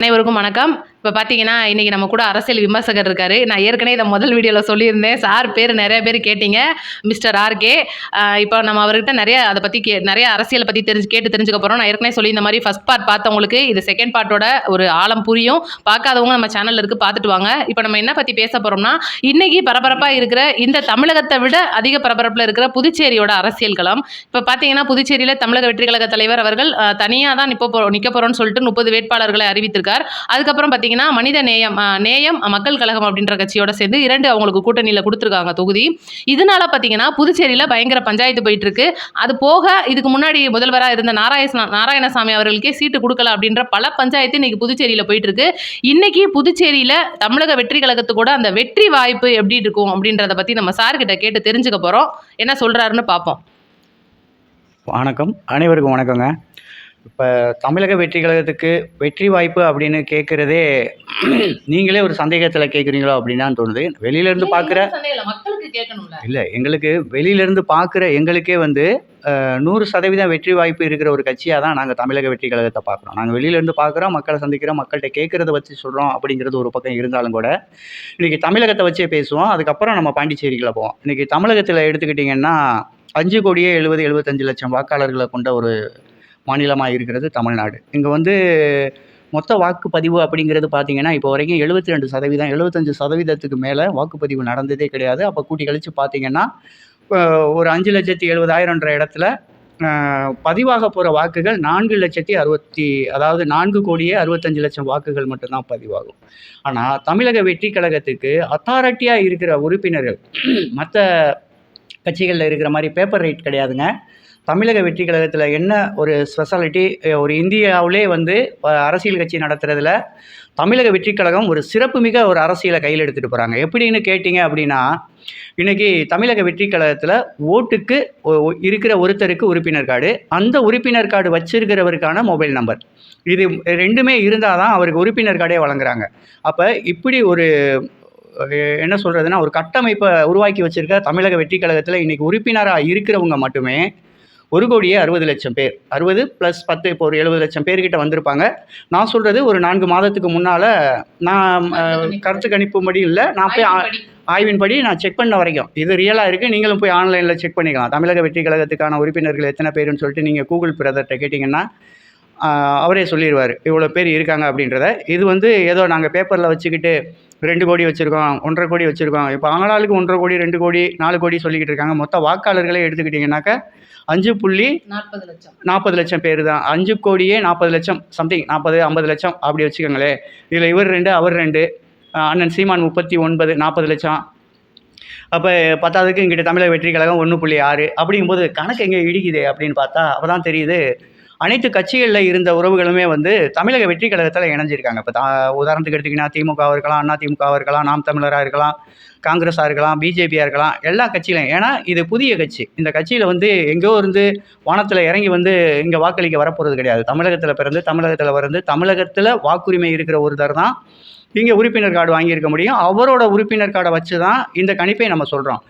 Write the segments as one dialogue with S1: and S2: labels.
S1: அனைவருக்கும் வணக்கம். இப்போ பார்த்தீங்கன்னா, இன்னைக்கு நம்ம கூட அரசியல் விமர்சகர் இருக்காரு. நான் ஏற்கனவே இத முதல் வீடியோல சொல்லியிருந்தேன். சார் பேரு நெறைய பேர் கேட்டீங்க. Mister RK. இப்போ நம்ம அவர்கிட்ட அத பத்தி நெறைய அரசியல பத்தி தெரிஞ்சுக்க போறோம். நான் ஏற்கனவே சொல்லியிருந்த மாரி ஃபர்ஸ்ட் பார்ட் பார்த்தவங்களுக்கு இது செகண்ட் பார்ட்டோட ஒரு ஆழம் புரியும். பார்க்காதவங்க நம்ம சேனல்ல இருக்கு பார்த்துட்டு வாங்க. இப்போ நம்ம என்ன பத்தி பேச போறோம்னா, இன்னைக்கு பரபரப்பா இருக்கிற இந்த தமிழகத்தை விட அதிக பரபரப்புல இருக்கிற புதுச்சேரியோட அரசியல் களம். இப்போ பார்த்தீங்கன்னா, புதுச்சேரியில தமிழக வெற்றி கழக தலைவர் அவர்கள் தனியா தான் நிக்க போறோம்னு சொல்லிட்டு 30 வேட்பாளர்களை அறிவித்திருக்கார். அதுக்கப்புறம் பார்த்தீங்கன்னா, மனித நேயம் மக்கள் கழகம் அப்படின்ற கட்சியோட சேர்ந்து 2 அவங்களுக்கு கூட்டணியில கொடுத்துருக்காங்க தொகுதி. இதனால பார்த்தீங்கன்னா, புதுச்சேரியில பயங்கர பஞ்சாயத்து போயிட்டு இருக்கு. அது போக இதுக்கு முன்னாடி முதல்வரா இருந்த நாராயணசாமி அவர்களுக்கே சீட்டு கொடுக்கல அப்படின்ற பல பஞ்சாயத்து இன்னைக்கு புதுச்சேரியில போயிட்டு இருக்கு. இன்னைக்கு புதுச்சேரியில தமிழக வெற்றி கழகத்துக்கூட அந்த வெற்றி வாய்ப்பு எப்படி இருக்கும் அப்படின்றத பத்தி நம்ம சார் கிட்ட கேட்டு தெரிஞ்சுக்க போறோம். என்ன சொல்றாருன்னு பார்ப்போம்.
S2: வணக்கம், அனைவருக்கும் வணக்கங்க. இப்போ தமிழக வெற்றி கழகத்துக்கு வெற்றி வாய்ப்பு அப்படின்னு கேட்குறதே நீங்களே ஒரு சந்தேகத்தில் கேட்குறீங்களோ அப்படின்னு தான் தோணுது. வெளியிலேருந்து பார்க்குற இல்லை, எங்களுக்கு வெளியிலேருந்து பார்க்குற எங்களுக்கே 100% வெற்றி வாய்ப்பு இருக்கிற ஒரு கட்சியாக தான் நாங்கள் தமிழக வெற்றி கழகத்தை பார்க்குறோம். நாங்கள் வெளியிலேருந்து பார்க்குறோம், மக்களை சந்திக்கிறோம், மக்கள்கிட்ட கேட்குறத வச்சு சொல்கிறோம் அப்படிங்கிறது ஒரு பக்கம் இருந்தாலும் கூட, இன்றைக்கி தமிழகத்தை வச்சே பேசுவோம். அதுக்கப்புறம் நம்ம பாண்டிச்சேரிக்குள்ள போவோம். இன்றைக்கி தமிழகத்தில் எடுத்துக்கிட்டிங்கன்னா 5 கோடியே 75 லட்சம் வாக்காளர்களை கொண்ட ஒரு மாநிலமாக இருக்கிறது தமிழ்நாடு. இங்கே மொத்த வாக்குப்பதிவு அப்படிங்கிறது பார்த்தீங்கன்னா, இப்போ வரைக்கும் 72%, 75% மேலே வாக்குப்பதிவு நடந்ததே கிடையாது. அப்போ கூட்டி கழித்து பார்த்தீங்கன்னா, ஒரு 5,70,000 இடத்துல பதிவாக போகிற வாக்குகள் 4,65,00,000 வாக்குகள் மட்டும்தான் பதிவாகும். ஆனால் தமிழக வெற்றி கழகத்துக்கு அத்தாரிட்டியாக இருக்கிற உறுப்பினர்கள் மற்ற கட்சிகளில் இருக்கிற மாதிரி பேப்பர் ரைட் கிடையாதுங்க. தமிழக வெற்றி கழகத்தில் என்ன ஒரு ஸ்பெஷாலிட்டி, ஒரு இந்தியாவிலே அரசியல் கட்சி நடத்துறதுல தமிழக வெற்றி கழகம் ஒரு சிறப்புமிக ஒரு அரசியலை கையில் எடுத்துகிட்டு போகிறாங்க. எப்படின்னு கேட்டிங்க அப்படின்னா, இன்றைக்கி தமிழக வெற்றி கழகத்தில் ஓட்டுக்கு இருக்கிற ஒருத்தருக்கு உறுப்பினர் கார்டு, அந்த உறுப்பினர் கார்டு வச்சிருக்கிறவருக்கான மொபைல் நம்பர், இது 2மே இருந்தால் தான் அவருக்கு உறுப்பினர் கார்டே வழங்குறாங்க. அப்போ இப்படி ஒரு என்ன சொல்கிறதுனா, ஒரு கட்டமைப்பை உருவாக்கி வச்சுருக்க தமிழக வெற்றி கழகத்தில் இன்றைக்கி உறுப்பினராக இருக்கிறவங்க மட்டுமே 1,60,00,000 பேர். 60 + 10 இப்போ ஒரு 70 லட்சம் பேர்கிட்ட வந்திருப்பாங்க. நான் சொல்கிறது ஒரு 4 மாதத்துக்கு முன்னால் நான் கருத்து கணிப்பும்படி இல்லை, நான் போய் ஆய்வின்படி நான் செக் பண்ண வரைக்கும் இது ரியலாக இருக்குது. நீங்களும் போய் ஆன்லைனில் செக் பண்ணிக்கலாம். தமிழக வெற்றி கழகத்துக்கான உறுப்பினர்கள் எத்தனை பேருன்னு சொல்லிட்டு நீங்கள் கூகுள் பிரதர்கிட்ட கேட்டிங்கன்னா அவரே சொல்லிடுவார் இவ்வளோ பேர் இருக்காங்க அப்படின்றத. இது ஏதோ நாங்கள் பேப்பரில் வச்சுக்கிட்டு 2 கோடி வச்சுருக்கோம், 1,50 கோடி வச்சுருக்கோம், இப்போ ஆளாளுக்கு 1,50 கோடி, 2 கோடி, 4 கோடி சொல்லிக்கிட்டு இருக்காங்க. மொத்த வாக்காளர்களே எடுத்துக்கிட்டிங்கனாக்கா 5,40 லட்சம் பேர் தான். 5 கோடியே 40 லட்சம் சம்திங், 40, 50 லட்சம் அப்படி வச்சுக்கோங்களேன். இதில் இவர் 2, அவர் 2, அண்ணன் சீமான் 39, 40 லட்சம். அப்போ பத்தாவதுக்கு இங்கிட்ட தமிழக வெற்றி கழகம் 1.6 அப்படிங்கும்போது கணக்கு எங்கே இடிக்குது அப்படின்னு பார்த்தா அப்போ தான் தெரியுது, அனைத்து கட்சிகளில் இருந்த உறவுகளுமே தமிழக வெற்றி கழகத்தில் இணைஞ்சிருக்காங்க. இப்போ உதாரணத்துக்கு எடுத்திங்கன்னா திமுகவாக இருக்கலாம், அண்ணா திமுகவாக இருக்கலாம், நாம் தமிழராக இருக்கலாம், காங்கிரஸாக இருக்கலாம், பிஜேபியாக இருக்கலாம், எல்லா கட்சியிலையும். ஏன்னா இது புதிய கட்சி. இந்த கட்சியில் எங்கேயோ வானத்தில் இறங்கி இங்கே வாக்களிக்க வரப்போகிறது கிடையாது. தமிழகத்தில் பிறந்து தமிழகத்தில் தமிழகத்தில் வாக்குரிமை இருக்கிற ஒருத்தர் தான் இங்கே உறுப்பினர் கார்டு வாங்கியிருக்க முடியும். அவரோட உறுப்பினர் கார்டை வச்சு தான் இந்த கணிப்பை நம்ம சொல்கிறோம்.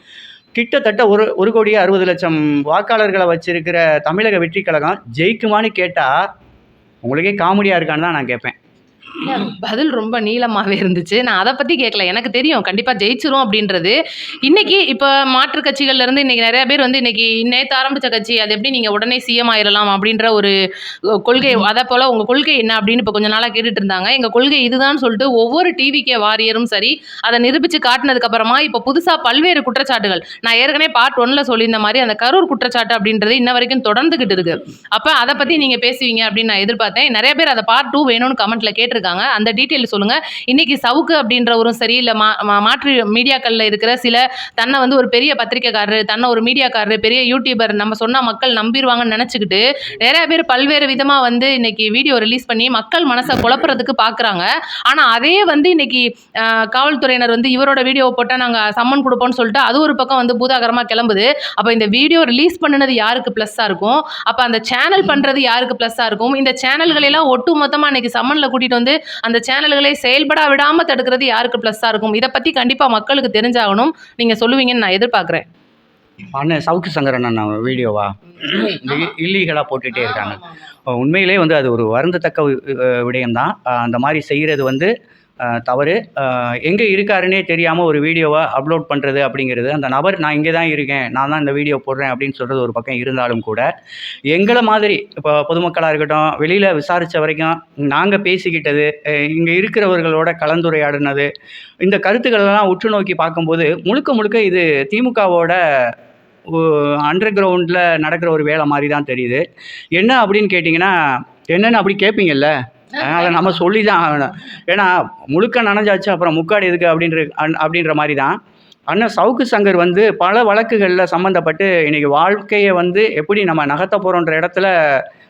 S2: கிட்டத்தட்ட 1,60,00,000 வாக்காளர்களை வச்சிருக்கிற தமிழக வெற்றி கழகம் ஜெயிக்குமான்னு கேட்டால் உங்களுக்கே காமெடியாக இருக்கான்னு தான் நான் கேட்பேன்.
S1: பதில் ரொம்ப நீளமாகவே இருந்துச்சு. நான் அதை பற்றி கேட்கல. எனக்கு தெரியும் கண்டிப்பாக ஜெயிச்சிரும் அப்படின்றது. இன்னைக்கு இப்போ மாற்று கட்சிகள்லேருந்து இன்னைக்கு நிறைய பேர் இன்னைக்கு நேற்று ஆரம்பித்த கட்சி அது எப்படி நீங்கள் உடனே சிஎம் ஆயிடலாம் அப்படின்ற ஒரு கொள்கை, அதை போல் உங்கள் கொள்கை என்ன அப்படின்னு இப்போ கொஞ்சம் நாளாக கேட்டுட்டு இருந்தாங்க. எங்கள் கொள்கை இதுதான் சொல்லிட்டு ஒவ்வொரு டிவிகே வாரியரும் சரி அதை நிரூபித்து காட்டினதுக்கப்புறமா இப்போ புதுசாக பல்வேறு குற்றச்சாட்டுகள், நான் ஏற்கனவே பார்ட் 1ல் சொல்லியிருந்த மாதிரி அந்த கரூர் குற்றச்சாட்டு அப்படின்றது இன்ன வரைக்கும் தொடர்ந்துகிட்டு இருக்கு. அப்போ அதை பற்றி நீங்கள் பேசுவீங்க அப்படின்னு நான் எதிர்பார்த்தேன். நிறைய பேர் அதை பார்ட் 2 வேணும்னு கமெண்ட்டில் கேட்டிருக்காங்க. அந்த டீட்டெயில் சொல்லுங்க. இன்னைக்கு சவுக்கு அப்படின்றவரும் சரி இல்ல மாற்று மீடியாக்கள்ல இருக்கிற சில தன்னை ஒரு பெரிய பத்திரிக்கைக்காரரு, தன்னை ஒரு மீடியாக்காரரு, பெரிய யூடியூபர், நம்ம சொன்னா மக்கள் நம்பிடுவாங்கன்னு நினைச்சுக்கிட்டு நிறைய பேர் பல்வேறு விதமா இன்னைக்கு வீடியோ ரிலீஸ் பண்ணி மக்கள் மனசை குழப்புறதுக்கு பாக்குறாங்க. ஆனா அதே இன்னைக்கு காவல்துறையினர் இவரோட வீடியோ போட்டா நாங்க சம்மன் கொடுப்போம்னு சொல்லிட்டு அது ஒரு பக்கம் பூதாகரமா கிளம்புது. அப்ப இந்த வீடியோ ரிலீஸ் பண்ணது யாருக்கு பிளஸ்ஸா இருக்கும்? அப்ப அந்த சேனல் பண்றது யாருக்கு பிளஸ்ஸா இருக்கும்? இந்த சேனல்கள் எல்லாம் ஒட்டு மொத்தமா இன்னைக்கு சம்மன்ல கூட்டிட்டு அந்த சேனல்களை செயல்பட விடாம தடுக்கிறது யாருக்கு பிளஸ்ஸா இருக்கும்? இதை பத்தி கண்டிப்பா மக்களுக்கு தெரிஞ்சாகணும். நீங்க சொல்லுவீங்கன்னு நான் எதிர்பார்க்கிறேன்.
S2: அண்ணன் சவுக்கு சங்கர் அண்ணன் வீடியோவா இந்த
S1: ஆமா.
S2: இல்லீகலாக போட்டுகிட்டே இருக்காங்க.
S1: ஆமாமாமா.
S2: உண்மையிலே வந்து அது ஒரு வருந்தத்தக்க விடயம்தான். அந்த மாரி செய்கிறது வந்து தவறு. எங்கே இருக்காருன்னே தெரியாமல் ஒரு வீடியோவை அப்லோட் பண்ணுறது அப்படிங்கிறது, அந்த நபர் நான் இங்கே தான் இருக்கேன், நான் தான் இந்த வீடியோ போடுறேன் அப்படின்னு சொல்கிறது ஒரு பக்கம் இருந்தாலும் கூட, எங்களை மாதிரி இப்போ பொதுமக்களாக இருக்கட்டும், வெளியில் விசாரித்த வரைக்கும் நாங்கள் பேசிக்கிட்டது, இங்கே இருக்கிறவர்களோட கலந்துரையாடினது, இந்த கருத்துக்களெல்லாம் உற்று நோக்கி பார்க்கும்போது முழுக்க முழுக்க இது திமுகவோட அண்டர் கிரவுண்டில் நடக்கிற ஒரு வேலை மாதிரி தான் தெரியுது. என்ன அப்படின்னு கேட்டிங்கன்னா, என்னன்னு அப்படி கேட்பீங்கல்ல? அதை நம்ம சொல்லி தான் ஆகணும். ஏன்னா முழுக்க நனைஞ்சாச்சு அப்புறம் முக்காடு எதுக்கு அப்படின்ற மாதிரி தான். அண்ணன் சவுக்கு சங்கர் வந்து பல வழக்குகளில் சம்மந்தப்பட்டு இன்றைக்கி வாழ்க்கையை வந்து எப்படி நம்ம நகர்த்த போகிறோன்ற இடத்துல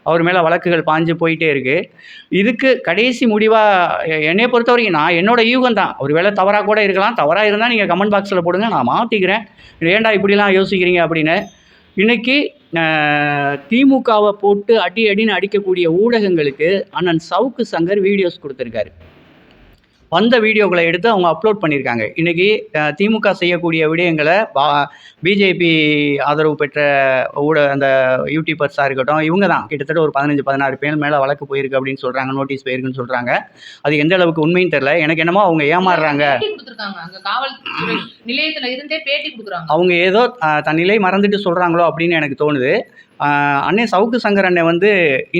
S2: அவர் மேலே வழக்குகள் பாஞ்சு போயிட்டே இருக்குது. இதுக்கு கடைசி முடிவாக என்னைய பொறுத்த வரைக்கும் நான் என்னோட யூகம் தான். ஒரு வேளை தவறாக கூட இருக்கலாம். தவறாக இருந்தால் நீங்கள் கமெண்ட் பாக்ஸில் போடுங்க, நான் மாற்றிக்கிறேன். ஏன்டா இப்படிலாம் யோசிக்கிறீங்க அப்படின்னு. இன்றைக்கி திமுகவை போட்டு அடி அடின்னு அடிக்கக்கூடிய ஊடகங்களுக்கு அண்ணன் சவுக்கு சங்கர் வீடியோஸ் கொடுத்துருக்காரு. வந்த வீடியோக்களை எடுத்து அவங்க அப்லோட் பண்ணியிருக்காங்க. இன்றைக்கி திமுக செய்யக்கூடிய விடயங்களை பிஜேபி ஆதரவு பெற்ற அந்த யூடியூபர்ஸாக இருக்கட்டும், இவங்க தான் கிட்டத்தட்ட ஒரு 15-16 பேர் மேலே வழக்கு போயிருக்கு அப்படின்னு சொல்கிறாங்க, நோட்டீஸ் போயிருக்குன்னு சொல்கிறாங்க. அது எந்த அளவுக்கு உண்மைன்னு தெரில. எனக்கு என்னமோ அவங்க ஏமாறுறாங்க. அவங்க ஏதோ தன் நிலை மறந்துட்டு சொல்கிறாங்களோ அப்படின்னு எனக்கு தோணுது. அண்ணே சவுக்கு சங்கர் அண்ணே வந்து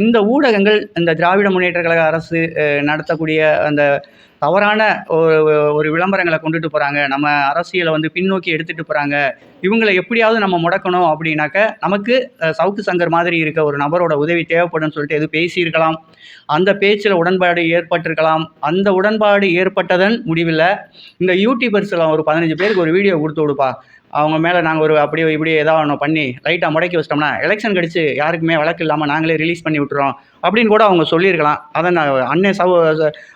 S2: இந்த ஊடகங்கள், இந்த திராவிட முன்னேற்ற கழக அரசு நடத்தக்கூடிய அந்த தவறான ஒரு விளம்பரங்களை கொண்டுட்டு போகிறாங்க, நம்ம அரசியலை வந்து பின்னோக்கி எடுத்துகிட்டு போகிறாங்க, இவங்களை எப்படியாவது நம்ம முடக்கணும் அப்படின்னாக்க நமக்கு சவுக்கு சங்கர் மாதிரி இருக்க ஒரு நபரோட உதவி தேவைப்படும்னு சொல்லிட்டு எது பேசியிருக்கலாம். அந்த பேச்சில் உடன்பாடு ஏற்பட்டிருக்கலாம். அந்த உடன்பாடு ஏற்பட்டதன் முடிவில் இந்த யூடியூபர்ஸில் ஒரு 15 பேருக்கு ஒரு வீடியோ கொடுத்து விடுப்பா, அவங்க மேலே நாங்கள் ஒரு அப்படியே இப்படி ஏதாவது ஒன்று பண்ணி லைட்டாக முடக்கி வச்சிட்டோம்னா எலெக்ஷன் கழிச்சு யாருக்குமே வழக்கு இல்லாமல் நாங்களே ரிலீஸ் பண்ணி விட்டுறோம் அப்படின்னு கூட அவங்க சொல்லியிருக்கலாம். அதை நான்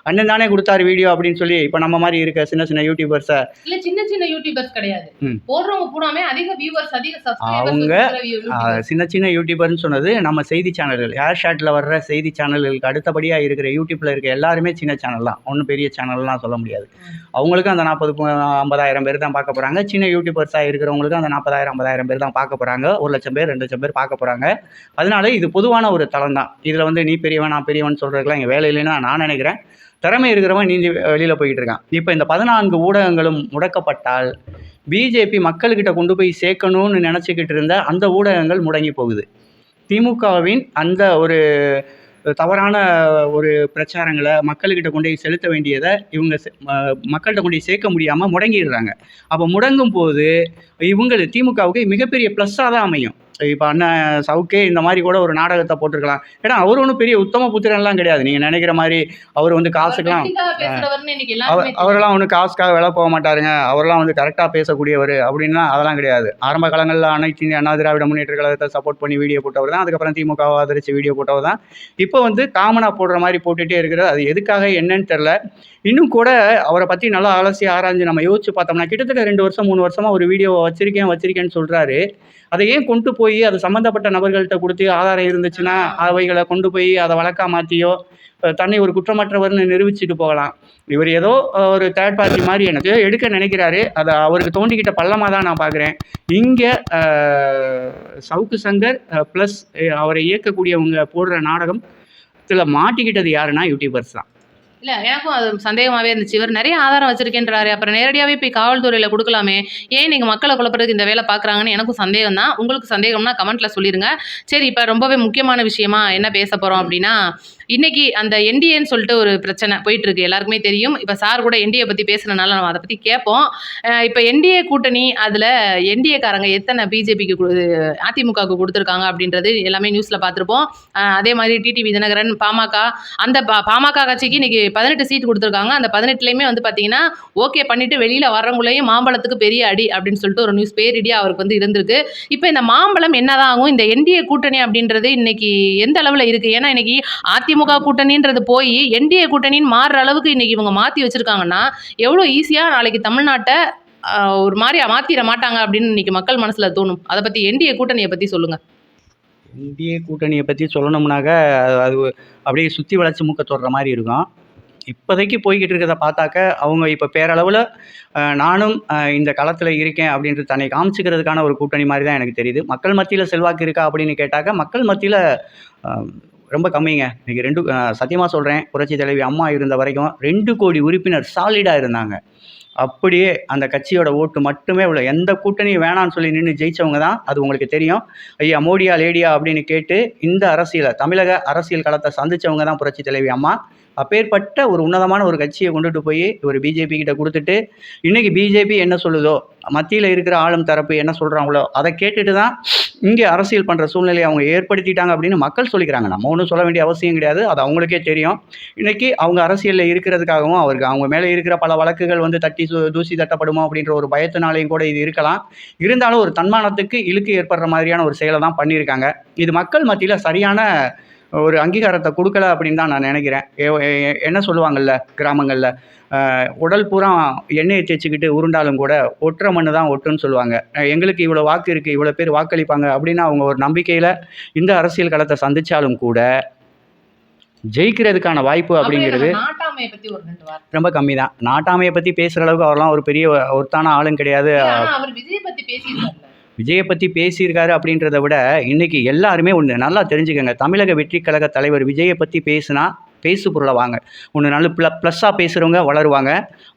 S2: அண்ணன் தானே கொடுத்தாரு வீடியோ அப்படின்னு சொல்லி இப்போ நம்ம மாதிரி இருக்க சின்ன சின்ன யூடியூபர்ஸை
S1: இல்ல சின்ன யூடியூபர்ஸ் கிடையாது, போடுறவங்க பூராமே அதிக வியூவர்ஸ் அதிக சப்ஸ்கிரைபர்ஸ்
S2: அவங்க சின்ன யூடியூபர்னு சொன்னது நம்ம செய்தி சேனல்கள், ஏர் ஷாட்டில் வர்ற செய்தி சேனல்களுக்கு அடுத்தபடியாக இருக்கிற யூடியூப்பில் இருக்க எல்லாருமே சின்ன சேனல் தான், ஒன்றும் பெரிய சேனல்லாம் சொல்ல முடியாது. அவங்களுக்கும் அந்த 40-50 பேர் தான் பார்க்க போகிறாங்க. சின்ன யூடியூபர்ஸாக இருக்கிறவங்களுக்கும் அந்த 40,000-50,000 பேர் தான் பார்க்க போகிறாங்க. 1,00,000 பேர் 2,00,000 பேர் பார்க்க போகிறாங்க. அதனால இது பொதுவான ஒரு தளம் தான். இதில் வந்து நீ பெரியவன் நான் பெரியவன் சொல்கிறதுக்குலாம் இங்கே வேலை இல்லைன்னு நான் நினைக்கிறேன். திறமை இருக்கிறவன் நீந்தி வெளியில் போய்கிட்டு இருக்கான். இப்போ இந்த 14 ஊடகங்களும் முடக்கப்பட்டால் பிஜேபி மக்கள்கிட்ட கொண்டு போய் சேர்க்கணும்னு நினச்சிக்கிட்டு இருந்த அந்த ஊடகங்கள் முடங்கி போகுது. திமுகவின் அந்த ஒரு தவறான ஒரு பிரச்சாரங்களை மக்கள்கிட்ட கொண்டு போய் செலுத்த வேண்டியதை இவங்க மக்கள்கிட்ட கொண்டு போய் சேர்க்க முடியாமல் முடங்கிடுறாங்க. அப்போ முடங்கும் போது இவங்களுக்கு திமுகவுக்கு மிகப்பெரிய ப்ளஸ்ஸாக தான் அமையும். இப்போ அண்ணன் சவுக்கே இந்த மாதிரி கூட ஒரு நாடகத்தை போட்டிருக்கலாம். ஏன்னா அவர் ஒன்றும் பெரிய உத்தம புத்திரன்லாம் கிடையாது. நீங்கள் நினைக்கிற மாதிரி அவர் வந்து காசுக்கெலாம் அவரெல்லாம் ஒன்றும் காசுக்காக வேலை போக மாட்டாருங்க, அவரெல்லாம் வந்து கரெக்டாக பேசக்கூடியவர் அப்படின்லாம் அதெல்லாம் கிடையாது. ஆரம்ப காலங்களில் அனைத்து அண்ணா திராவிட முன்னேற்ற கழகத்தை சப்போர்ட் பண்ணி வீடியோ போட்டவர் தான். அதுக்கப்புறம் திமுகவை ஆதரித்து வீடியோ போட்டவர் தான். இப்போ வந்து காமனாக போடுற மாதிரி போட்டுகிட்டே இருக்கிறது. அது எதுக்காக என்னன்னு தெரில. இன்னும் கூட அவரை பற்றி நல்லா அலசி ஆராய்ஞ்சு நம்ம யோசிச்சு பார்த்தோம்னா கிட்டத்தட்ட 2 வருஷம் 3 வருஷமாக ஒரு வீடியோவை வச்சிருக்கேன்னு சொல்கிறாரு. அதை ஏன் கொண்டு போய் அது சம்மந்தப்பட்ட நபர்கள்ட்ட கொடுத்து ஆதாரம் இருந்துச்சுன்னா அவைகளை கொண்டு போய் அதை வழக்காக மாற்றியோ தன்னை ஒரு குற்றமற்றவர்னு நிரூபிச்சுட்டு போகலாம். இவர் ஏதோ ஒரு தேர்ட் பார்ட்டி மாதிரி எனக்கு எடுக்க நினைக்கிறாரு. அதை அவருக்கு தோண்டிக்கிட்ட பள்ளமாக தான் நான் பார்க்குறேன். இங்கே சவுக்கு சங்கர் ப்ளஸ் அவரை இயக்கக்கூடியவங்க போடுற நாடகம் இதில் மாட்டிக்கிட்டது யாருன்னா யூடியூபர்ஸ் தான்.
S1: இல்லை, எனக்கும் அது சந்தேகமாகவே இருந்துச்சு. இவர் நிறைய ஆதாரம் வச்சிருக்கேன்றாரு, அப்புறம் நேரடியாகவே போய் காவல்துறையில் கொடுக்கலாமே, ஏன் நீங்கள் மக்களை குழப்பறதுக்கு இந்த வேலை பார்க்குறாங்கன்னு எனக்கும் சந்தேகம் தான். உங்களுக்கு சந்தேகம்னா கமெண்ட்டில் சொல்லிடுங்க. சரி, இப்போ ரொம்பவே முக்கியமான விஷயமா என்ன பேச போகிறோம் அப்படின்னா, இன்றைக்கி அந்த என்டிஏன்னு சொல்லிட்டு ஒரு பிரச்சனை போயிட்டுருக்கு, எல்லாருக்குமே தெரியும். இப்போ சார் கூட என்டிஏ பற்றி பேசுகிறனால நம்ம அதை பற்றி கேட்போம். இப்போ என்டிஏ கூட்டணி, அதில் என்டிஏக்காரங்க எத்தனை பிஜேபிக்கு அதிமுகவுக்கு கொடுத்துருக்காங்க அப்படின்றது எல்லாமே நியூஸில் பார்த்துருப்போம். அதே மாதிரி டிடிவி தினகரன் பாமக, அந்த பாமக கட்சிக்கு இன்றைக்கி 18 சீட் கொடுத்துருக்காங்க. அந்த 18லையுமே வந்து பார்த்தீங்கன்னா ஓகே பண்ணிவிட்டு வெளியில் வர்றவங்களையும் மாம்பழத்துக்கு பெரிய அடி அப்படின்னு சொல்லிட்டு ஒரு நியூஸ் பேரிடியாக அவருக்கு வந்து இருந்திருக்கு. இப்போ இந்த மாம்பழம் என்னதான் ஆகும், இந்த என்டிஏ கூட்டணி அப்படின்றது இன்னைக்கு எந்த அளவில் இருக்குது? ஏன்னா இன்னைக்கு அதிமுக கூட்டணின்றது போய் என்டிஏ கூட்டணின்னு மாறுற அளவுக்கு இன்னைக்கு இவங்க மாற்றி வச்சுருக்காங்கன்னா எவ்வளோ ஈஸியாக நாளைக்கு தமிழ்நாட்டை ஒரு மாதிரி மாற்றிட மாட்டாங்க அப்படின்னு இன்னைக்கு மக்கள் மனசில் தோணும். அதை பற்றி என்டிஏ கூட்டணியை பற்றி சொல்லுங்கள்.
S2: என்டிஏ கூட்டணியை பற்றி சொல்லணும்னாக்க அது அப்படியே சுற்றி வளைச்சி மூக்க தொடுற மாதிரி இருக்கும். இப்போதைக்கு போய்கிட்டு இருக்கிறத பார்த்தாக்க அவங்க இப்போ பேரளவில் நானும் இந்த களத்தில் இருக்கேன் அப்படின்ட்டு தன்னை காமிச்சிக்கிறதுக்கான ஒரு கூட்டணி மாதிரி தான் எனக்கு தெரியுது. மக்கள் மத்தியில் செல்வாக்கு இருக்கா அப்படின்னு கேட்டாக்க மக்கள் மத்தியில் ரொம்ப கம்மிங்க. இன்னைக்கு 2 சத்தியமாக சொல்கிறேன், புரட்சி தலைவி அம்மா இருந்த வரைக்கும் 2 கோடி உறுப்பினர் சாலிடாக இருந்தாங்க. அப்படியே அந்த கட்சியோட ஓட்டு மட்டுமே உள்ள எந்த கூட்டணியும் வேணான்னு சொல்லி நின்று ஜெயிச்சவங்க தான். அது உங்களுக்கு தெரியும். ஐயா மோடியா லேடியா அப்படின்னு கேட்டு இந்த தமிழக அரசியல் களத்தை சந்திச்சவங்க தான் புரட்சி தலைவி அம்மா. அப்பேற்பட்ட ஒரு உன்னதமான ஒரு கட்சியை கொண்டுட்டு போய் ஒரு பிஜேபி கிட்ட கொடுத்துட்டு, இன்னைக்கு பிஜேபி என்ன சொல்லுதோ, மத்தியில் இருக்கிற ஆளும் தரப்பு என்ன சொல்கிறாங்களோ அதை கேட்டுட்டு தான் இங்கே அரசியல் பண்ணுற சூழ்நிலையை அவங்க ஏற்படுத்திட்டாங்க அப்படின்னு மக்கள் சொல்லிக்கிறாங்க. நம்ம ஒன்றும் சொல்ல வேண்டிய அவசியம் கிடையாது. அது அவங்களுக்கே தெரியும். இன்னைக்கு அவங்க அரசியலில் இருக்கிறதுக்காகவும் அவங்க மேலே இருக்கிற பல வழக்குகள் வந்து தூசி தட்டப்படுமோ அப்படின்ற ஒரு பயத்தினாலையும் கூட இது இருக்கலாம். இருந்தாலும் ஒரு தன்மானத்துக்கு இழுக்கு ஏற்படுற மாதிரியான ஒரு செயலை தான் பண்ணியிருக்காங்க. இது மக்கள் மத்தியில் சரியான ஒரு அங்கீகாரத்தை கொடுக்கல அப்படின்னு தான் நான் நினைக்கிறேன். என்ன சொல்லுவாங்கல்ல கிராமங்களில், உடல் பூரா எண்ணெயை தேய்ச்சிக்கிட்டு உருண்டாலும் கூட ஒட்டுற மண்ணு தான் ஒட்டுன்னு சொல்லுவாங்க. எங்களுக்கு இவ்வளோ வாக்கு இருக்குது, இவ்வளோ பேர் வாக்களிப்பாங்க அப்படின்னு அவங்க ஒரு நம்பிக்கையில் இந்த அரசியல் களத்தை சந்திச்சாலும் கூட ஜெயிக்கிறதுக்கான வாய்ப்பு அப்படிங்கிறது
S1: நாட்டாமையை பத்தி ஒரு 2 வார்த்தை.
S2: ரொம்ப கம்மி தான். நாட்டாமையை பற்றி பேசுகிற அளவுக்கு அவர்லாம் ஒரு பெரிய ஒருத்தான ஆளும் கிடையாது.
S1: ஆனா அவர் விஜயை பத்தி பேசியிருக்காரு.
S2: விஜயை பற்றி பேசியிருக்காரு அப்படின்றத விட இன்னைக்கு எல்லாருமே ஒன்று நல்லா தெரிஞ்சுக்கங்க. தமிழக வெற்றி கழக தலைவர் விஜயை பற்றி பேசுனா பேசு பொருளை வாங்க. ஒன்று நல்ல ப்ளஸ்ஸாக பேசுகிறவங்க வளருவாங்க,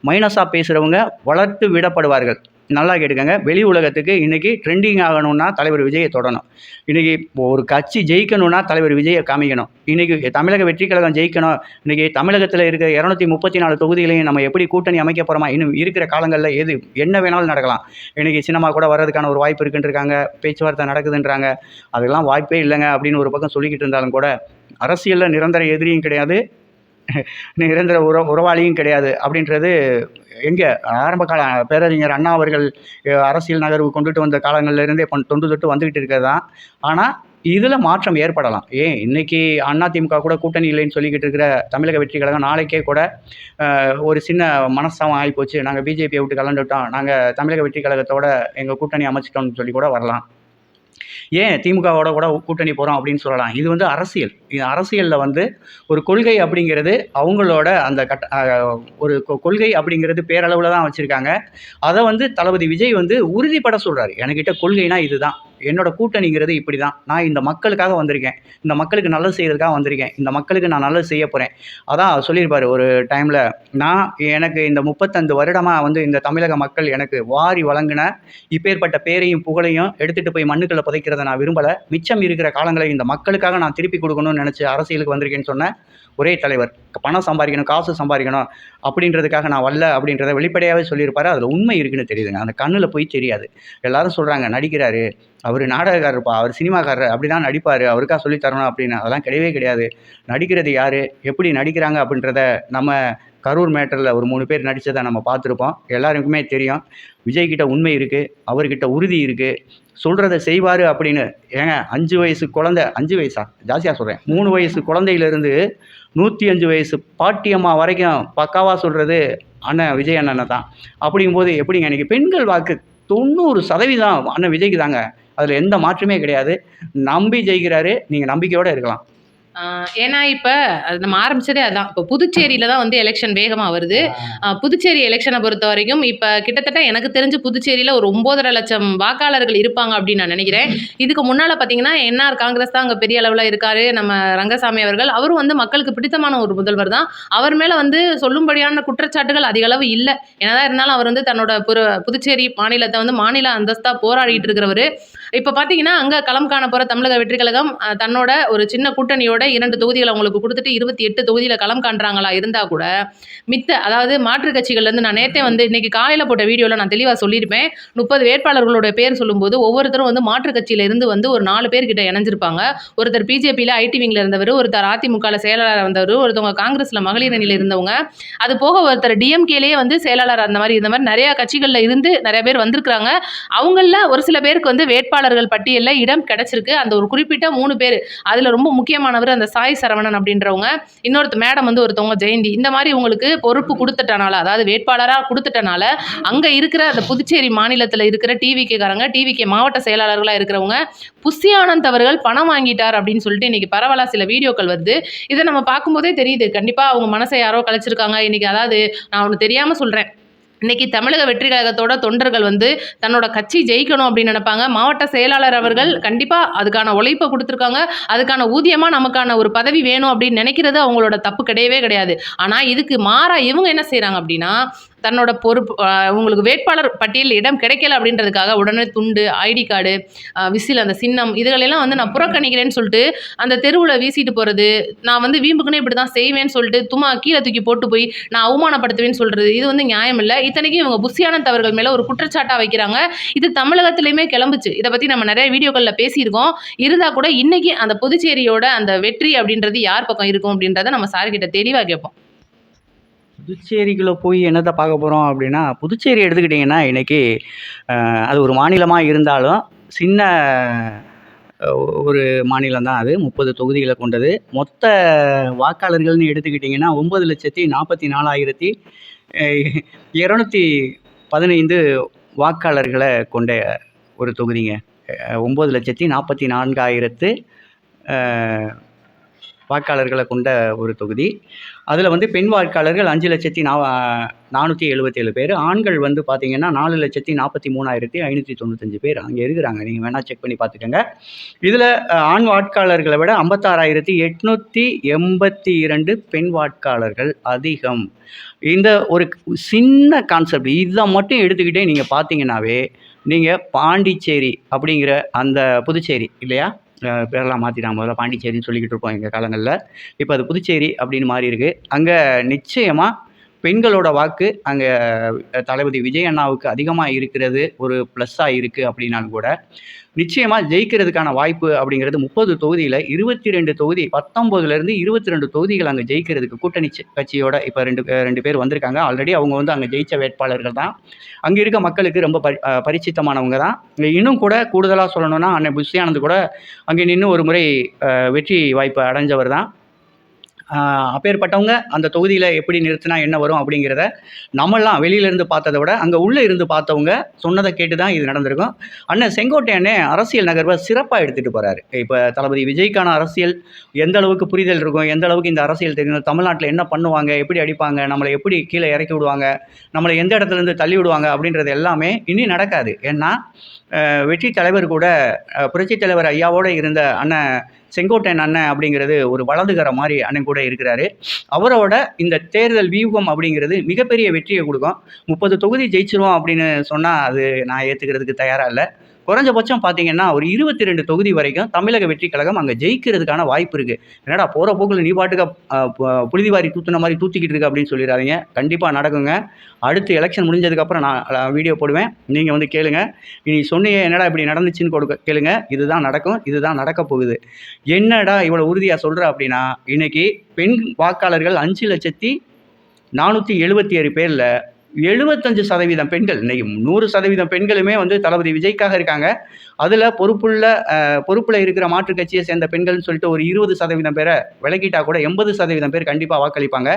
S2: மைனஸாக பேசுகிறவங்க வளர்த்து விடப்படுவார்கள். நல்லா கேட்டுக்கங்க. வெளி உலகத்துக்கு இன்றைக்கி ட்ரெண்டிங் ஆகணும்னா தலைவர் விஜயை தொடணும். இன்றைக்கி ஒரு கட்சி ஜெயிக்கணும்னா தலைவர் விஜயை காமிக்கணும். இன்றைக்கி தமிழக வெற்றி கழகம் ஜெயிக்கணும். இன்றைக்கி தமிழகத்தில் இருக்கிற 234 தொகுதிகளையும் நம்ம எப்படி கூட்டணி அமைக்க போகிறோமா, இன்னும் இருக்கிற காலங்களில் என்ன வேணாலும் நடக்கலாம். இன்றைக்கி சினிமா கூட வர்றதுக்கான ஒரு வாய்ப்பு இருக்குன்றிருக்காங்க, பேச்சுவார்த்தை நடக்குதுன்றாங்க. அதெல்லாம் வாய்ப்பே இல்லைங்க அப்படின்னு ஒரு பக்கம் சொல்லிக்கிட்டு இருந்தாலும் கூட அரசியலில் நிரந்தர எதிரியும் கிடையாது, நிரந்தர உறவாளியும் கிடையாது அப்படின்றது எங்கே ஆரம்ப கால பேரறிஞர் அண்ணா அவர்கள் அரசியல் நகர்வு கொண்டுட்டு வந்த காலங்கள்லேருந்தே தொண்டு தொட்டு வந்துக்கிட்டு இருக்கிறது தான். ஆனால் இதில் மாற்றம் ஏற்படலாம். இன்றைக்கி அதிமுக கூட கூட்டணி இல்லைன்னு சொல்லிக்கிட்டு இருக்கிற தமிழக வெற்றி கழகம் நாளைக்கே கூட ஒரு சின்ன மனஸ்தாபம் ஆகிப்போச்சு, நாங்கள் பிஜேபியை விட்டு கலந்துட்டோம், நாங்கள் தமிழக வெற்றி கழகத்தோட எங்கள் கூட்டணி அமைச்சிட்டோம்னு சொல்லி கூட வரலாம். திமுகவோட கூட கூட்டணி போகிறோம் அப்படின்னு சொல்லலாம். இது வந்து அரசியல். அரசியலில் வந்து ஒரு கொள்கை அப்படிங்கிறது அவங்களோட அந்த ஒரு கொள்கை அப்படிங்கிறது பேரளவில் தான் வச்சுருக்காங்க. அதை வந்து தளபதி விஜய் வந்து உறுதிப்பட சொல்கிறாரு. என்கிட்ட கொள்கைனா இதுதான், என்னோட கூட்டணிங்கிறது இப்படி தான், நான் இந்த மக்களுக்காக வந்திருக்கேன், இந்த மக்களுக்கு நல்லது செய்கிறதுக்காக வந்திருக்கேன், இந்த மக்களுக்கு நான் நல்லது செய்ய போகிறேன். அதான் சொல்லியிருப்பார் ஒரு டைமில், எனக்கு இந்த 35 வருடமாக வந்து இந்த தமிழக மக்கள் எனக்கு வாரி வழங்கின இப்பேற்பட்ட பேரையும் புகழையும் எடுத்துகிட்டு போய் மண்ணுக்குள்ளே புதைக்கிறத நான் விரும்பலை. மிச்சம் இருக்கிற காலங்களை இந்த மக்களுக்காக நான் திருப்பி கொடுக்கணும்னு நினச்சி அரசியலுக்கு வந்திருக்கேன்னு சொன்ன ஒரே தலைவர். பணம் சம்பாதிக்கணும், காசு சம்பாதிக்கணும் அப்படின்றதுக்காக நான் வரல அப்படின்றத வெளிப்படையாகவே சொல்லியிருப்பாரு. அதில் உண்மை இருக்குன்னு தெரியுதுங்க. அந்த கண்ணில் போய் தெரியாது. எல்லாரும் சொல்கிறாங்க நடிக்கிறாரு, அவர் நாடகக்காரருப்பா, அவர் சினிமாக்காரர், அப்படி தான் நடிப்பார், அவருக்காக சொல்லி தரணும் அப்படின்னு. அதெல்லாம் கிடையவே கிடையாது. நடிக்கிறது யார், எப்படி நடிக்கிறாங்க அப்படின்றத நம்ம கரூர் மேட்டரில் ஒரு 3 பேர் நடித்ததை நம்ம பார்த்துருப்போம். எல்லாருக்குமே தெரியும். விஜய்கிட்ட உண்மை இருக்குது, அவர்கிட்ட உறுதி இருக்குது, சொல்கிறத செய்வார் அப்படின்னு. 5 வயசு குழந்தை, 5 வயசா ஜாஸ்தியாக சொல்கிறேன், 3 வயசு குழந்தையிலேருந்து 105 வயசு பாட்டியம்மா வரைக்கும் பக்காவாக சொல்கிறது அண்ணன் விஜய் அண்ணனை தான். அப்படிங்கும்போது எப்படிங்க, இன்றைக்கி பெண்கள் வாக்கு 90% அண்ணன் விஜய்க்கு தாங்க. அதில் எந்த மாற்றமே கிடையாது. நம்பி ஜெயிக்கிறாரு, நீங்கள் நம்பிக்கையோடு இருக்கலாம்.
S1: ஏன்னா இப்போ அது நம்ம ஆரம்பிச்சதே அதான். இப்போ புதுச்சேரியில் தான் வந்து எலெக்ஷன் வேகமாக வருது. புதுச்சேரி எலெக்ஷனை பொறுத்த வரைக்கும் இப்போ கிட்டத்தட்ட எனக்கு தெரிஞ்சு புதுச்சேரியில் ஒரு 9.5 லட்சம் வாக்காளர்கள் இருப்பாங்க அப்படின்னு நான் நினைக்கிறேன். இதுக்கு முன்னால் பார்த்தீங்கன்னா என்ஆர் காங்கிரஸ் தான் அங்கே பெரிய அளவில் இருக்காரு. நம்ம ரங்கசாமி அவர்கள், அவரும் வந்து மக்களுக்கு பிடித்தமான ஒரு முதல்வர் தான். அவர் மேலே வந்து சொல்லும்படியான குற்றச்சாட்டுகள் அதிக அளவு இல்லை. என்னதான் இருந்தாலும் அவர் வந்து தன்னோட புதுச்சேரி மாநிலத்தை வந்து மாநில அந்தஸ்தாக போராடிட்டு இருக்கிறவர். இப்போ பார்த்தீங்கன்னா அங்கே களம் காண போகிற தமிழக வெற்றி கழகம் தன்னோட ஒரு சின்ன கூட்டணியோட 2 தொகுதிகளை அவங்களுக்கு கொடுத்துட்டு 28 தொகுதியில் களம் காண்றாங்களா இருந்தால் கூட அதாவது மாற்று கட்சிகள்லேருந்து நான் நேற்றே வந்து இன்னைக்கு காலையில் போட்ட வீடியோவில் நான் தெளிவாக சொல்லியிருப்பேன். 30 வேட்பாளர்களோட பேர் சொல்லும்போது ஒவ்வொருத்தரும் வந்து மாற்று கட்சியிலேருந்து வந்து ஒரு 4 பேர்கிட்ட இணைஞ்சிருப்பாங்க. ஒருத்தர் பிஜேபியில் ஐடி விங்கில் இருந்தவர், ஒருத்தர் அதிமுகவில் செயலாளர் வந்தவர், ஒருத்தவங்க காங்கிரஸில் மகளிர் அணியில் இருந்தவங்க, அது போக ஒருத்தர் டிஎம்கேலேயே வந்து செயலாளர், அந்த மாதிரி நிறையா கட்சிகளில் இருந்து நிறைய பேர் வந்திருக்கிறாங்க. அவங்களில் ஒரு சில பேருக்கு வந்து வேட்பாளர் வேட்பாளர்கள் பட்டியலில் இடம் கிடைச்சிருக்கு. அந்த ஒரு குறிப்பிட்ட 3 பேர், அதில் ரொம்ப முக்கியமானவர் அந்த சாய் சரவணன் அப்படின்றவங்க, இன்னொருத்த மேடம் வந்து ஒருத்தவங்க ஜெயந்தி. இந்த மாதிரி உங்களுக்கு பொறுப்பு கொடுத்துட்டனால, அதாவது வேட்பாளராக கொடுத்துட்டனால, அங்கே இருக்கிற அந்த புதுச்சேரி மாநிலத்தில் இருக்கிற டிவிகேக்காரங்க, டிவிகே மாவட்ட செயலாளர்களாக இருக்கிறவங்க, புஷி ஆனந்த் அவர்கள் பணம் வாங்கிட்டார் அப்படின்னு சொல்லிட்டு இன்னைக்கு பரவலாக சில வீடியோக்கள் வருது. இதை நம்ம பார்க்கும்போதே தெரியுது, கண்டிப்பாக அவங்க மனசை யாரோ கலைச்சிருக்காங்க. இன்னைக்கு அதாவது நான் ஒன்று தெரியாமல் சொல்கிறேன், இன்னைக்கு தமிழக வெற்றி கழகத்தோட தொண்டர்கள் வந்து தன்னோட கட்சி ஜெயிக்கணும் அப்படின்னு நினைப்பாங்க. மாவட்ட செயலாளர் அவர்கள் கண்டிப்பா அதுக்கான உழைப்பை கொடுத்துருக்காங்க. அதுக்கான ஊதியமா நமக்கான ஒரு பதவி வேணும் அப்படின்னு நினைக்கிறது அவங்களோட தப்பு கிடையவே கிடையாது. ஆனா இதுக்கு மாறா இவங்க என்ன செய்றாங்க அப்படின்னா, தன்னோட பொறுப்பு உங்களுக்கு வேட்பாளர் பட்டியலில் இடம் கிடைக்கல அப்படின்றதுக்காக உடனே துண்டு, ஐடி கார்டு, விசில் அந்த சின்னம் இதுகளெல்லாம் வந்து நான் புறக்கணிக்கிறேன்னு சொல்லிட்டு அந்த தெருவில் வீசிட்டு போகிறது, நான் வந்து வீம்புக்குன்னே இப்படி தான் செய்வேன்னு சொல்லிட்டு தும்மா கீழே தூக்கி போட்டு போய் நான் அவமானப்படுத்துவேன்னு சொல்கிறது, இது வந்து நியாயம் இல்லை. இத்தனைக்கும் இவங்க புஷி ஆனந்த் அவர்கள் மேலே ஒரு குற்றச்சாட்டாக வைக்கிறாங்க. இது தமிழகத்திலையுமே கிளம்புச்சு. இதை பற்றி நம்ம நிறைய வீடியோக்களில் பேசியிருக்கோம். இருந்தால் கூட இன்னைக்கு அந்த புதுச்சேரியோட அந்த வெற்றி அப்படின்றது யார் பக்கம் இருக்கும் அப்படின்றத நம்ம சார்கிட்ட தெளிவாக கேட்போம்.
S2: புதுச்சேரிக்குள்ளே போய் என்னத்தை பார்க்க போகிறோம் அப்படின்னா, புதுச்சேரி எடுத்துக்கிட்டிங்கன்னா இன்றைக்கி அது ஒரு மாநிலமாக இருந்தாலும் சின்ன ஒரு மாநிலம் தான் அது. 30 தொகுதிகளை கொண்டது. மொத்த வாக்காளர்கள்னு எடுத்துக்கிட்டிங்கன்னா 9,44,215 வாக்காளர்களை கொண்ட ஒரு தொகுதிங்க. 9,44,000 வாக்காளர்களை கொண்ட ஒரு தொகுதி. அதில் வந்து பெண் வாக்காளர்கள் 5,477 பேர். ஆண்கள் வந்து பார்த்திங்கன்னா 4,43,595 பேர் அங்கே இருக்கிறாங்க. நீங்கள் வேணால் செக் பண்ணி பார்த்துக்கோங்க. இதில் ஆண் வாக்காளர்களை விட 56,882 பெண் வாக்காளர்கள் அதிகம். இந்த ஒரு சின்ன கான்செப்ட் இதை மட்டும் எடுத்துக்கிட்டே நீங்கள் பார்த்தீங்கன்னாவே, நீங்கள் பாண்டிச்சேரி அப்படிங்கிற அந்த புதுச்சேரி இல்லையா, பேரெல்லாம் மாற்றிட்டாங்க. முதல்ல பாண்டிச்சேரின்னு சொல்லிக்கிட்டு இருப்போம் எங்கள் காலங்களில். இப்போ அது புதுச்சேரி அப்படின்னு மாறி இருக்கு. அங்கே நிச்சயமாக பெண்களோட வாக்கு அங்கே தளபதி விஜய் அண்ணாவுக்கு அதிகமாக இருக்கிறது ஒரு ப்ளஸ்ஸாக இருக்குது. அப்படின்னாலும் கூட நிச்சயமாக ஜெயிக்கிறதுக்கான வாய்ப்பு அப்படிங்கிறது 30 தொகுதியில் 22 தொகுதி 19லேருந்து 22 தொகுதிகள் அங்கே ஜெயிக்கிறதுக்கு கூட்டணி கட்சியோட இப்போ ரெண்டு பேர் வந்திருக்காங்க. ஆல்ரெடி அவங்க வந்து அங்கே ஜெயித்த வேட்பாளர்கள் தான். அங்கே இருக்க மக்களுக்கு ரொம்ப பரிச்சித்தமானவங்க தான். இன்னும் கூட கூடுதலாக சொல்லணும்னா அண்ணன் புஷி ஆனந்த் கூட அங்கே நின்று ஒரு முறை வெற்றி வாய்ப்பு அடைஞ்சவர் தான். அப்பேற்பட்டவங்க அந்த தொகுதியில் எப்படி நிறுத்தினா என்ன வரும் அப்படிங்கிறத நம்மளாம் வெளியிலேருந்து பார்த்ததை விட அங்கே உள்ளே இருந்து பார்த்தவங்க சொன்னதை கேட்டு தான் இது நடந்திருக்கும். அண்ணன் செங்கோட்டையனே அரசியல் நகர்வை சிறப்பாக எடுத்துகிட்டு போகிறாரு. இப்போ தளபதி விஜய்க்கான அரசியல் எந்த அளவுக்கு புரிதல் இருக்கும், எந்த அளவுக்கு இந்த அரசியல் தெரியும், தமிழ்நாட்டில் என்ன பண்ணுவாங்க, எப்படி அடிப்பாங்க, நம்மளை எப்படி கீழே இறக்கி விடுவாங்க, நம்மளை எந்த இடத்துலேருந்து தள்ளி விடுவாங்க அப்படின்றது எல்லாமே இனி நடக்காது. ஏன்னா வெற்றி தலைவர் கூட புரட்சித் தலைவர் ஐயாவோடு இருந்த அண்ணன் செங்கோட்டையன் அண்ணன் அப்படிங்கிறது ஒரு வலதுகர மாதிரி அண்ணன் கூட இருக்கிறாரு. அவரோட இந்த தேர்தல் வியூகம் அப்படிங்கிறது மிகப்பெரிய வெற்றியை கொடுக்கும். 30 தொகுதி ஜெயிச்சிருவோம் அப்படின்னு சொன்னால் அது நான் ஏற்றுக்கிறதுக்கு தயாராக இல்லை. குறைஞ்சபட்சம் பார்த்தீங்கன்னா ஒரு 22 தொகுதி வரைக்கும் தமிழக வெற்றி கழகம் அங்கே ஜெயிக்கிறதுக்கான வாய்ப்பு இருக்குது. என்னடா போகிற போக்கில் நீ பாட்டுக்க புழுதிவாரி தூத்துன மாதிரி தூத்திக்கிட்டு இருக்கு அப்படின்னு சொல்லிடாதீங்க. கண்டிப்பாக நடக்குங்க. அடுத்து எலெக்ஷன் முடிஞ்சதுக்கப்புறம் நான் வீடியோ போடுவேன், நீங்கள் வந்து கேளுங்க. இனி சொன்னீங்க என்னடா இப்படி நடந்துச்சுன்னு கேளுங்க. இதுதான் நடக்கும், இதுதான் நடக்க போகுது. என்னடா இவ்வளோ உறுதியாக சொல்கிற அப்படின்னா, இன்றைக்கி பெண் வாக்காளர்கள் 5,477 பேரில் 75% பெண்கள், இன்னைக்கு 100% பெண்களுமே வந்து தளபதி விஜய்க்காக இருக்காங்க. அதில் பொறுப்பில் இருக்கிற மாற்றுக் கட்சியை சேர்ந்த பெண்கள்னு சொல்லிட்டு ஒரு 20% பேரை விலக்கிட்டா கூட 80% பேர் கண்டிப்பாக வாக்களிப்பாங்க.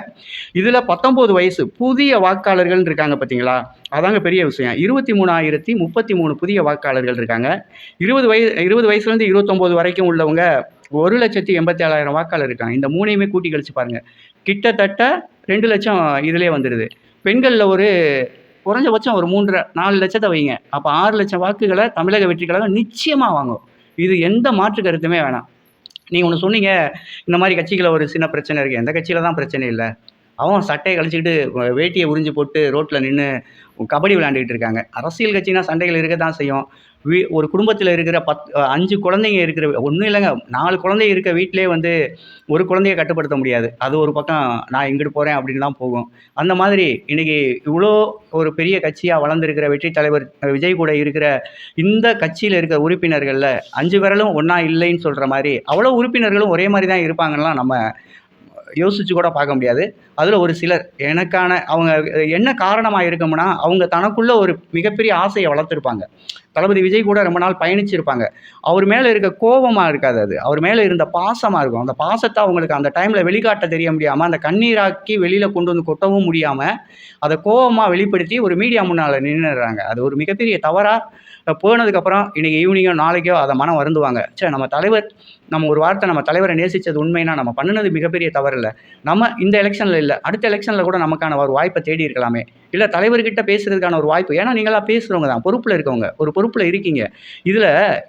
S2: இதில் 19 வயசு புதிய வாக்காளர்கள் இருக்காங்க பார்த்தீங்களா, அதாங்க பெரிய விஷயம். 23,033 புதிய வாக்காளர்கள் இருக்காங்க. 20 வயசுலேருந்து 29 வரைக்கும் உள்ளவங்க 1,87,000 வாக்காளர் இருக்காங்க. இந்த மூணையுமே கூட்டி கழிச்சு பாருங்கள், கிட்டத்தட்ட 2 லட்சம் இதிலே வந்துடுது. பெண்களில் ஒரு குறைஞ்சபட்சம் ஒரு 3-4 லட்சத்தை வைங்க. அப்போ 6 லட்சம் வாக்குகளை தமிழக வெற்றி கழகம் நிச்சயமாக வாங்கும். இது எந்த மாற்று கருத்துமே வேணாம். நீங்கள் ஒன்று சொன்னீங்க, இந்த மாதிரி கட்சிகளில் ஒரு சின்ன பிரச்சனை இருக்குது. எந்த கட்சியில் தான் பிரச்சனை இல்லை, அவன் சட்டையை கழிச்சிக்கிட்டு வேட்டியை உறிஞ்சி போட்டு ரோட்டில் நின்று கபடி விளையாண்டுக்கிட்டு இருக்காங்க. அரசியல் கட்சினா சண்டைகள் இருக்க தான் செய்யும். ஒரு குடும்பத்தில் இருக்கிற 5 குழந்தைங்க இருக்கிற, ஒன்றும் இல்லைங்க, 4 குழந்தைங்க இருக்க வீட்டிலே வந்து ஒரு குழந்தைய கட்டுப்படுத்த முடியாது. அது ஒரு பக்கம் நான் இங்கிட்டு போகிறேன் அப்படின்னு தான் போகும். அந்த மாதிரி இன்றைக்கி இவ்வளோ ஒரு பெரிய கட்சியாக வளர்ந்துருக்கிற வெற்றி தலைவர் விஜய் கூட இருக்கிற இந்த கட்சியில் இருக்கிற உறுப்பினர்களில் 5 பேரலும் ஒன்றா இல்லைன்னு சொல்கிற மாதிரி அவ்வளோ உறுப்பினர்களும் ஒரே மாதிரி தான் இருப்பாங்கலாம் நம்ம யோசித்து கூட பார்க்க முடியாது. அதில் ஒரு சிலர் அவங்க என்ன காரணமாக இருக்கும்னா, அவங்க தனக்குள்ள ஒரு மிகப்பெரிய ஆசையை வளர்த்துருப்பாங்க. தளபதி விஜய் கூட ரொம்ப நாள் பயணிச்சிருப்பாங்க. அவர் மேலே இருக்க கோபமா இருக்காது அது. அவர் மேலே இருந்த பாசமா இருக்கும். அந்த பாசத்த அவங்களுக்கு அந்த டைம்ல வெளிக்காட்ட தெரிய முடியாம, அந்த கண்ணீராக்கி வெளியில கொண்டு வந்து கொட்டவும் முடியாம, அத கோவமா வெளிப்படுத்தி ஒரு மீடியா முன்னால நின்னுடுறாங்க. அது ஒரு மிகப்பெரிய தவறா போனதுக்கப்புறம் இன்னைக்கு ஈவினிங்கோ, நாளைக்கோ அத மனம் வருந்துவாங்க. நம்ம ஒரு வார்த்தை நம்ம தலைவர நேசிச்சது உண்மைன்னா, நம்ம பண்ணுனது மிகப்பெரிய தவறு இல்ல. நம்ம இந்த எலக்ஷன்ல இல்ல, அடுத்த எலக்ஷன்ல கூட நமக்கான ஒரு வாய்ப்ப தேடி இருக்கலாமே! இல்ல தலைவர்கிட்ட பேசுறதுக்கான ஒரு வாய்ப்பு. ஏன்னா நீங்கலாம் பேசுறவங்க தான். பொறுப்புல இருக்கவங்க. ஒரு பொறுப்புல இருக்கீங்க. இதுல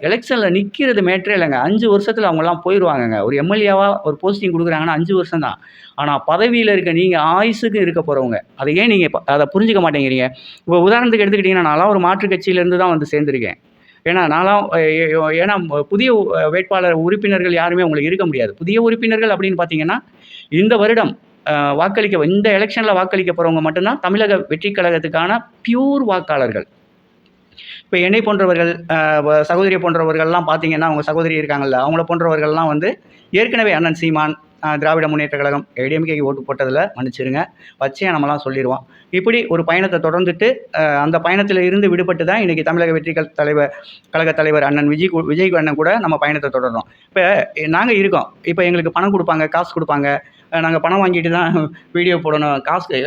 S2: எலக்ஷன்ல நிக்கிறது மேட்டரே இல்லங்க. 5 வருஷத்துல அவங்கலாம் போயிருவாங்கங்க. ஒரு எம்.எல்.ஏவா ஒரு போஸ்டிங் குடுக்குறாங்கன்னா 5 வருஷம் தான். ஆனா பதவியில இருக்க நீங்க ஆயுசுக்கு இருக்க போறவங்க. அத ஏன் நீங்க அத புரிஞ்சுக்க மாட்டேங்கிறீங்க? இப்போ உதாரணத்துக்கு எடுத்துக்கிட்டீங்கன்னா, நான்லாம் ஒரு மாற்றுக் கட்சியிலேருந்து தான் வந்து சேர்ந்திருக்கேன். ஏன்னா நான்லாம் ஏன்னா புதிய வேட்பாளர் உறுப்பினர்கள் யாருமே உங்களுக்கு இருக்க முடியாது. புதிய உறுப்பினர்கள் அப்படின்னு பார்த்தீங்கன்னா, இந்த வருடம் இந்த எலக்ஷன்ல வாக்களிக்க போறவங்க மட்டும் தான் தமிழக வெற்றிக் கழகத்துக்கான பியூர் வாக்காளர்கள். இப்ப என்னை போன்றவர்கள், சகோதரியை போன்றவர்கள்லாம் பார்த்தீங்கன்னா, அவங்க சகோதரி இருக்காங்கல்ல, அவங்கள போன்றவர்கள்லாம் வந்து ஏற்கனவே அண்ணன் சீமான், திராவிட முன்னேற்றக் கழகம், ஏடிஎம்கேக்கு ஓட்டு போட்டதில மன்னிச்சிடுங்க. பச்சையா நம்மலாம் சொல்லிருவோம். இப்படி ஒரு பயணத்த தொடர்ந்துட்டு, அந்த பயணத்தில இருந்து விடுபட்டு தான் இன்னைக்கு தமிழக கழகத் தலைவர் அண்ணன் விஜய் அண்ணன் கூட நம்ம பயணத்த தொடர்றோம். இப்ப நாங்க இருக்கோம். இப்ப எங்களுக்கு பணம் குடுப்பாங்க, காசு குடுப்பாங்க. நாங்க பணம் வாங்கிட்டு தான் வீடியோ போடணும்.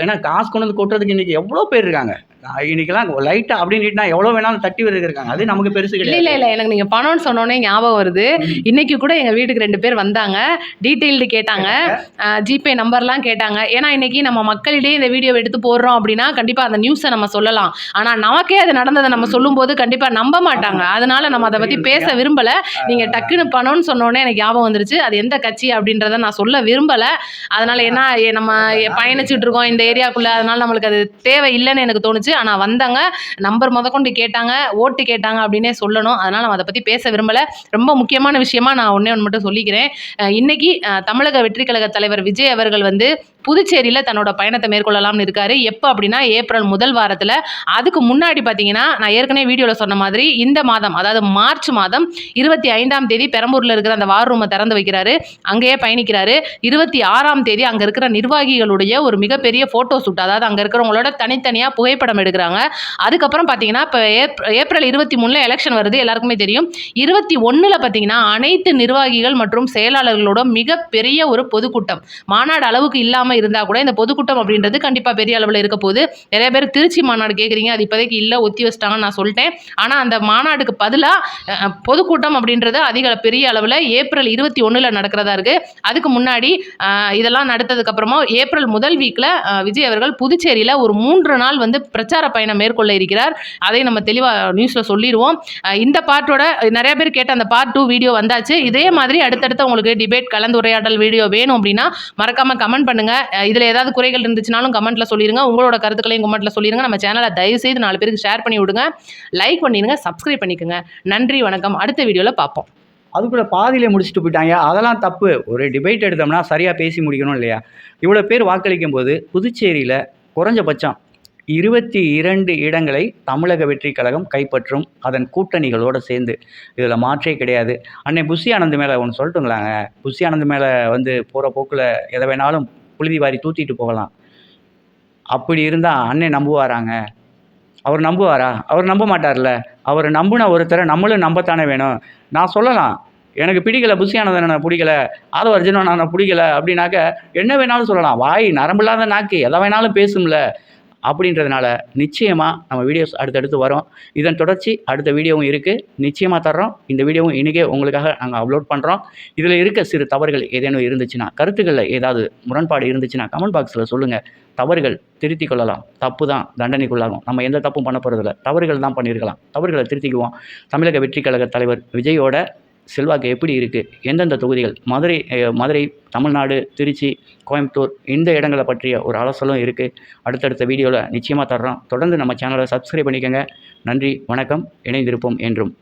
S2: ஏன்னா காசு கொண்டு வந்து கொட்டுறதுக்கு இன்னைக்கு எவ்வளோ பேர் இருக்காங்க. இன்னைக்கெல்லாம் லைட்டா அப்படின்னுட்டுனா எவ்வளோ வேணாலும் தட்டி விடுறதுக்கு இருக்காங்க. அது நமக்கு பெருசு
S1: இல்ல,
S2: கிடையாது.
S1: இல்ல, இல்ல. எனக்கு நீங்க பணம்னு சொன்னோனே ஞாபகம் வருது.
S2: ம்.
S1: இன்னைக்கு கூட எங்க வீட்டுக்கு 2 பேர் வந்தாங்க. டீட்டெயில்டு கேட்டாங்க. ஜிபே நம்பர்லாம் கேட்டாங்க. ஏன்னா, இன்னைக்கு நம்ம மக்களிடையே இந்த வீடியோவ எடுத்து போடுறோம் அப்படின்னா, கண்டிப்பா அந்த நியூஸ நம்ம சொல்லலாம். ஆனா, நமக்கே அது நடந்தத நம்ம சொல்லும்போது கண்டிப்பா நம்ப மாட்டாங்க. அதனால நம்ம அத பத்தி பேச விரும்பல. நீங்க டக்குனு பணம்னு சொன்னோனே எனக்கு ஞாபகம் வந்துருச்சு. அது எந்த கட்சி அப்படின்றத நான் சொல்ல விரும்பல. அதனால ஏன்னா, நம்ம பயணிச்சுட்டு இருக்கோம் இந்த ஏரியாக்குள்ள. அதனால நம்மளுக்கு அது தேவை இல்லன்னு எனக்கு தோணுச்சு. ஆனா வந்தாங்க. நம்பர் மொதற்கொண்டு கேட்டாங்க. ஓட்டு கேட்டாங்க அப்படின்னே சொல்லணும். அதனால நம்ம அத பத்தி பேச விரும்பல. ரொம்ப முக்கியமான விஷயமா நான் ஒண்ணே ஒண்ணு மட்டும் சொல்லிக்கிறேன். இன்னைக்கு தமிழக வெற்றிக் கழக தலைவர் விஜய் அவர்கள் வந்து புதுச்சேரியில தன்னோட பயணத்தை மேற்கொள்ளலாம்னு இருக்காரு. எப்போ அப்படின்னா ஏப்ரல் முதல் வாரத்துல. அதுக்கு முன்னாடி பார்த்தீங்கன்னா, நான் ஏற்கனவே வீடியோல சொன்ன மாதிரி இந்த மாதம், அதாவது மார்ச் மாதம் 25ஆம் தேதி பெரம்பூர்ல இருக்கிற அந்த வார் ரூம திறந்து வைக்கிறாரு. அங்கேயே பயணிக்கிறாரு. 26ஆம் தேதி அங்க இருக்கிற நிர்வாகிகளுடைய ஒரு மிகப்பெரிய போட்டோ ஷூட், அதாவது அங்க இருக்கிறவங்களோட தனித்தனியா புகைப்படம் எடுக்கிறாங்க. அதுக்கப்புறம் பார்த்தீங்கன்னா, இப்போ ஏப்ரல் 23ல எலெக்ஷன் வருது, எல்லாருக்குமே தெரியும். 21ல பார்த்தீங்கன்னா, அனைத்து நிர்வாகிகள் மற்றும் செயலாளர்களோட மிகப்பெரிய ஒரு பொதுக்கூட்டம். மாநாடு அளவுக்கு இல்லாம இருந்தா கூட இந்த பொதுக்கூட்டம் அப்படின்றது கண்டிப்பா பெரிய அளவுல இருக்க போகுது. நிறைய பேர் திருச்சி மாநாடு கேட்குறீங்க. அது இப்போதைக்கு இல்ல, ஒத்தி வச்சிட்டாங்கன்னு நான் சொல்லிட்டேன். ஆனா அந்த மாநாடுக்கு பதிலா பொதுக்கூட்டம் அப்படின்றது பெரிய அளவுல ஏப்ரல் 21ல நடக்கிறதா இருக்கு. அதுக்கு முன்னாடி இதெல்லாம் நடத்ததுக்கு அப்புறமா ஏப்ரல் முதல் வீக்ல விஜய் அவர்கள் புதுச்சேரியில ஒரு 3 நாள் வந்து பிரச்சார பயணம் மேற்கொள்ள இருக்கிறார். அதை நம்ம தெளிவா நியூஸ்ல சொல்லிடுவோம். இந்த பார்ட்டோட நிறைய பேர் கேட்ட அந்த பார்ட் 2 வீடியோ வந்தாச்சு. இதே மாதிரி அடுத்தடுத்து உங்களுக்கு டிபேட் கலந்துரையாடல் வீடியோ வேணும் அப்படின்னா மறக்காம கமெண்ட் பண்ணுங்க. இதுல ஏதாவது குறைகள் இருந்துச்சுனாலும் கமெண்ட்ல சொல்லிருங்க. உங்களோட கருத்துக்களையும் கமெண்ட்ல சொல்லிருங்க. நம்ம சேனலை தயவு செய்து 4 பேருக்கு ஷேர் பண்ணி விடுங்க. லைக் பண்ணிடுங்க, சப்ஸ்கிரைப் பண்ணிக்கோங்க. நன்றி, வணக்கம். அடுத்த வீடியோல பார்ப்போம்.
S2: அதுக்குள்ள பாதியிலே முடிச்சுட்டு போயிட்டாங்க. அதெல்லாம் தப்பு. ஒரு டிபேட் எடுத்தோம்னா சரியா பேசி முடிக்கணும் இல்லையா? இவ்வளோ பேர் வாக்களிக்கும்போது புதுச்சேரியில குறைஞ்சபட்சம் 22 இடங்களை தமிழக வெற்றிக் கழகம் கைப்பற்றும். அதன் கூட்டணிகளோட சேர்ந்து. இதில் மாற்றே கிடையாது. அண்ணன் புஷி ஆனந்த் மேலே ஒன்று சொல்லட்டுங்களாங்க? புஷி ஆனந்த் மேலே வந்து போகிற போக்கில் எதை வேணாலும் புழுதி வாரி தூத்திட்டு போகலாம். அப்படி இருந்தால் அண்ணன் நம்புவாராங்க? அவர் நம்புவாரா? அவர் நம்ப மாட்டார்ல. அவர் நம்புன ஒருத்தரை நம்மளும் நம்பத்தானே வேணும். நான் சொல்லலாம், எனக்கு பிடிக்கல, புஷி ஆனந்தனை பிடிக்கல, ஆதவ அர்ஜுனனை பிடிக்கல அப்படின்னாக்க என்ன வேணாலும் சொல்லலாம். வாய் நரம்பில்லாத நாக்கு எதை வேணாலும் பேசும்ல. அப்படின்றதுனால நிச்சயமாக நம்ம வீடியோஸ் அடுத்தடுத்து வரும். இதன் தொடர்ச்சி அடுத்த வீடியோவும் இருக்குது. நிச்சயமாக தர்றோம். இந்த வீடியோவும் இன்றைக்கே உங்களுக்காக நாங்கள் அப்லோட் பண்ணுறோம். இதில் இருக்க சிறு தவறுகள் ஏதேனும் இருந்துச்சுன்னா, கருத்துக்களில் ஏதாவது முரண்பாடு இருந்துச்சுன்னா கமெண்ட் பாக்ஸில் சொல்லுங்கள். தவறுகள் திருத்திக் கொள்ளலாம். தப்பு தான் தண்டனைக்குள்ளாகும். நம்ம எந்த தப்பும் பண்ண போகிறதில்ல. தவறுகள் தான் பண்ணியிருக்கலாம். தவறுகளை திருத்திக்குவோம். தமிழக வெற்றிக் கழக தலைவர் விஜயோட செல்வாக்கு எப்படி இருக்குது, எந்தெந்த தொகுதிகள், மதுரை, தமிழ்நாடு, திருச்சி, கோயம்புத்தூர் இந்த இடங்களை பற்றிய ஒரு அலசலும் இருக்குது. அடுத்தடுத்த வீடியோவில் நிச்சயமாக தர்றோம். தொடர்ந்து நம்ம சேனலை சப்ஸ்கிரைப் பண்ணிக்கோங்க. நன்றி, வணக்கம். இணைந்திருப்போம் என்றும்.